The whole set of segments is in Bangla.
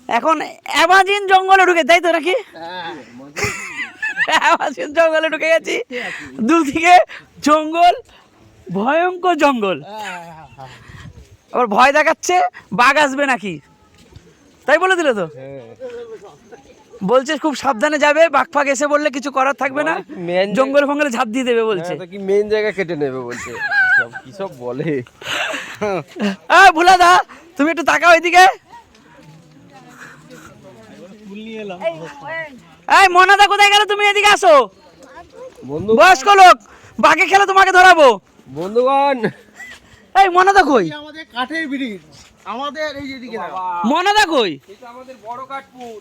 এখন অ্যামাজন জঙ্গলে ঢুকে, তাই তো নাকি? অ্যামাজন জঙ্গলে ঢুকে গেছি, দুদিকে জঙ্গল, ভয়ঙ্কর জঙ্গল। আবার ভয় দেখাচ্ছে বাঘ আসবে নাকি, তাই বলে দিল তো। বলছে খুব সাবধানে যাবে, বাঘ ফাঘ এসে বললে কিছু করার থাকবে না, জঙ্গল ফঙ্গলে ঝাঁপ দিয়ে দেবে বলছে। কি মেন জায়গা কেটে নেবে বলছে, সব কি সব বলে। ভোলা দা তুমি একটু তাকাও এদিকে। এই মনাদা কোথায় গেল? তুমি এদিকে আসো। বন্ধু বয়স্ক লোক, বাঘে খেলে তোমাকে ধরাবো। বন্ধুগণ, এই মনাদা কই? আমাদের কাঠের ব্রিজ, আমাদের এই যেদিকে মনাদা কই? এটা আমাদের বড় কাঠপুল।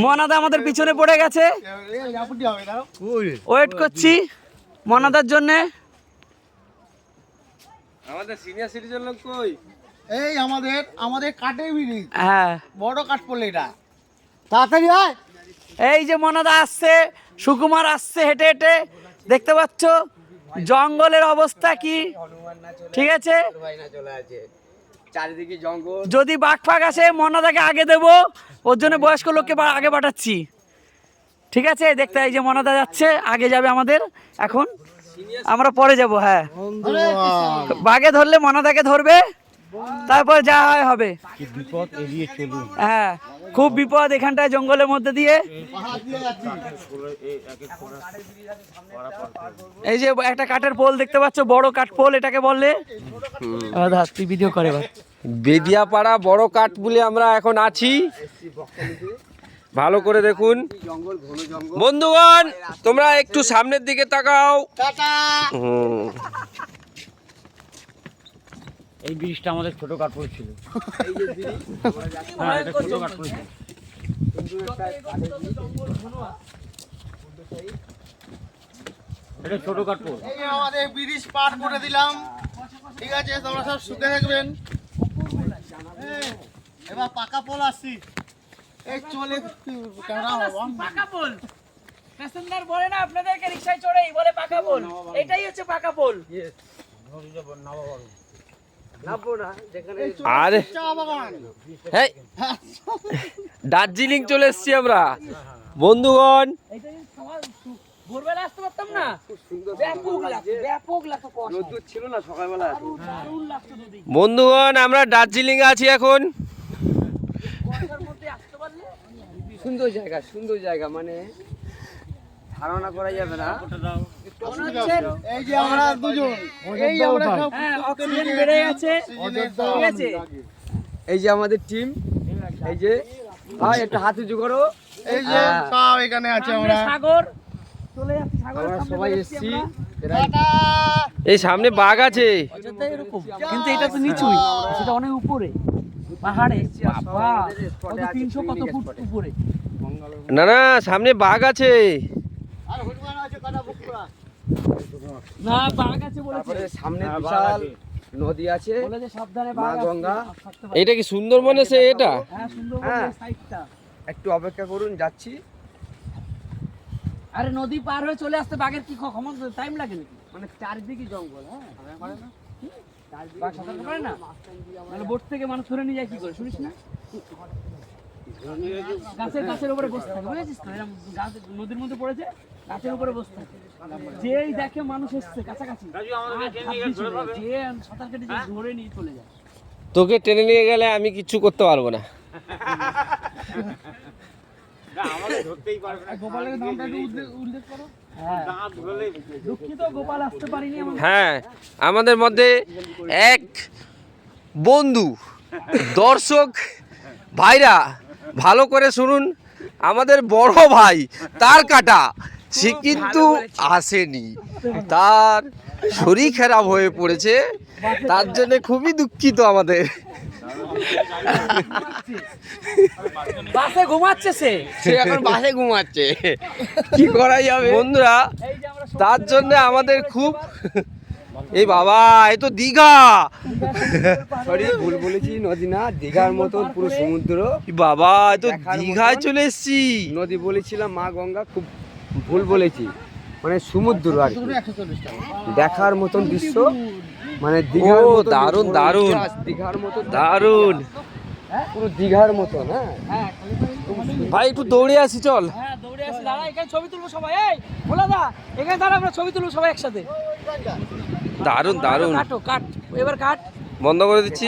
মনাদা আমাদের পিছনে পড়ে গেছে, ওয়েট করছি মনাদার জন্য। আমাদের সিনিয়র সিটিজেন লোক কই? এই আমাদের কাঠের ব্রিজ, হ্যাঁ বড় কাঠ পড়লে এটা তাড়াতাড়ি আয়। এই যে মনাদা আসছে, সুকুমার আসছে হেঁটে হেঁটে, দেখতে পাচ্ছ জঙ্গলের অবস্থা কি। ঠিক আছে, চারিদিকে জঙ্গল। যদি বাঘ ফাঘ আসে মনাদাকে আগে দেবো, ওর জন্য বয়স্ক লোককে আগে পাঠাচ্ছি। ঠিক আছে, দেখতে এই যে মনাদা যাচ্ছে, আগে যাবে আমাদের, এখন আমরা পরে যাব। হ্যাঁ, বাঘে ধরলে মনাদাকে ধরবে, তারপর যা হয় হবে। বিপদ এড়িয়ে চলুন। হ্যাঁ, খুব বিপদ এখানটায় জঙ্গলের মধ্যে দিয়ে। এই যে একটা কাঠের পোল দেখতে পাচ্ছ, বড় কাঠ পোল এটাকে বললে। তুই ভিডিও করে বেদিয়াপাড়া বড় কাঠ বলে আমরা এখন আছি, ভালো করে দেখুন বন্ধুগণ। তোমরা একটু সামনের দিকে তাকাও। এই ব্রিজটা আমাদের ছোট কাঠপুর ছিল। এটা ছোট কাঠপুর। এই আমাদের ব্রিজ পার করে দিলাম, ঠিক আছে, তোমরা সব সুখে থাকবেন। এবার পাকা পোল আসছি, এই চলে পাকা পোল। প্যাসেঞ্জার বলে না আপনাদেরকে রিকশায় চড়েই বলে পাকা পোল, এটাই হচ্ছে পাকা পোল। আরে হ্যাঁ, দার্জিলিং চলে এসছি আমরা বন্ধুগণ। ভোরবেলা আসতে পারতাম না, ব্যাপক লাগতো, রোদ্দুর ছিল না সকালবেলা। বন্ধুগণ, আমরা দার্জিলিং আছি এখন। সুন্দর জায়গা, মানে ধারণা করা যাবে না। এই যে আমরা দুজন, এই আমরা সব অক্সিজেন বেড়ে গেছে, ঠিক আছে। এই যে আমাদের টিম, এই যে ভাই একটা হাত উঁচু করো। এই যে সব এখানে আছে আমরা। সাগর চলে যাচ্ছে, সাগরের আমরা সামনে সবাই চলে এসেছি। টাটা। এই সামনে বাঘ আছে, অযোধ্যা এরকম, কিন্তু এটা তো নিচুই, সেটা অনেক উপরে পাহাড়ে। বাবা, কত 300 কত ফুট উপরে। না না, সামনে বাঘ আছে। আর হনুমান আছে, কাটা বুক করা। না, বাঘ আছে বলেছে। তারপরে সামনে বিশাল নদী আছে, বলেছে সাবধানে মা বাঘ আছে, গঙ্গা। থাকতে পারে। এটা কি সুন্দরবন আছে এটা? হ্যাঁ, সুন্দর হ্যাঁ। সাইডটা। একটু অপেক্ষা করুন, যাচ্ছি। আরে নদী পার হয়ে চলে আসতে বাঘের কি ক্ষমতা, টাইম লাগে নাকি? মানে চারিদিকে জঙ্গল। হ্যাঁ, বাঘ সাঁতার পারে না, মানে বোট থেকে মানুষ ধরে নিয়ে যায় কি করে, শুনিস না? গাছের উপরে বসে থাকে, বুঝেছিস তো? এরকম গাছ নদীর মধ্যে পড়েছে, গাছের উপরে বসে থাকে। যেই দেখে মানুষ এসছে কাছাকাছি, যে সাঁতার কেটে ধরে নিয়ে চলে যায়। তোকে টেনে নিয়ে গেলে আমি কিচ্ছু করতে পারবো না। গোপালের নামটা উল্লেখ করো। দুঃখিত, গোপাল আসতে পারিনি। হ্যাঁ, আমাদের মধ্যে এক বন্ধু, দর্শক ভাইরা ভালো করে শুনুন, আমাদের বড় ভাই তার কাটা, সে কিন্তু আসেনি, তার শরীর খারাপ হয়ে পড়েছে, তার জন্য খুবই দুঃখিত আমাদের। বাসে ঘুমাচ্ছে সে এখন বাসে ঘুমাচ্ছে, কি করা যাবে বন্ধুরা, তার জন্য আমাদের খুব। এই বাবা, এ তো দীঘা, সরি ভুল বলেছি, নদী না, দীঘার মতো পুরো সমুদ্র। বাবা, এ তো দীঘায় চলে এসেছি। নদী বলেছিলাম, মা গঙ্গা, খুব ভুল বলেছি, মানে সমুদ্র আর কি। দেখার মতন দৃশ্য, মানে দীঘার মতো, দারুণ দারুণ, দীঘার মতো দারুণ। পুরো দীঘার মতো না? হ্যাঁ ভাই একটু দৌড়ে আসি চল। হ্যাঁ দৌড়ে আসি, দাঁড়া এখানে ছবি তুলবো সবাই। এই ভোলা দা এখানে দাঁড়া, আমরা ছবি তুলবো সবাই একসাথে। দারুণ দারুণ, কাটো কাট, এবার কাট। বন্ধ করে দিচ্ছি।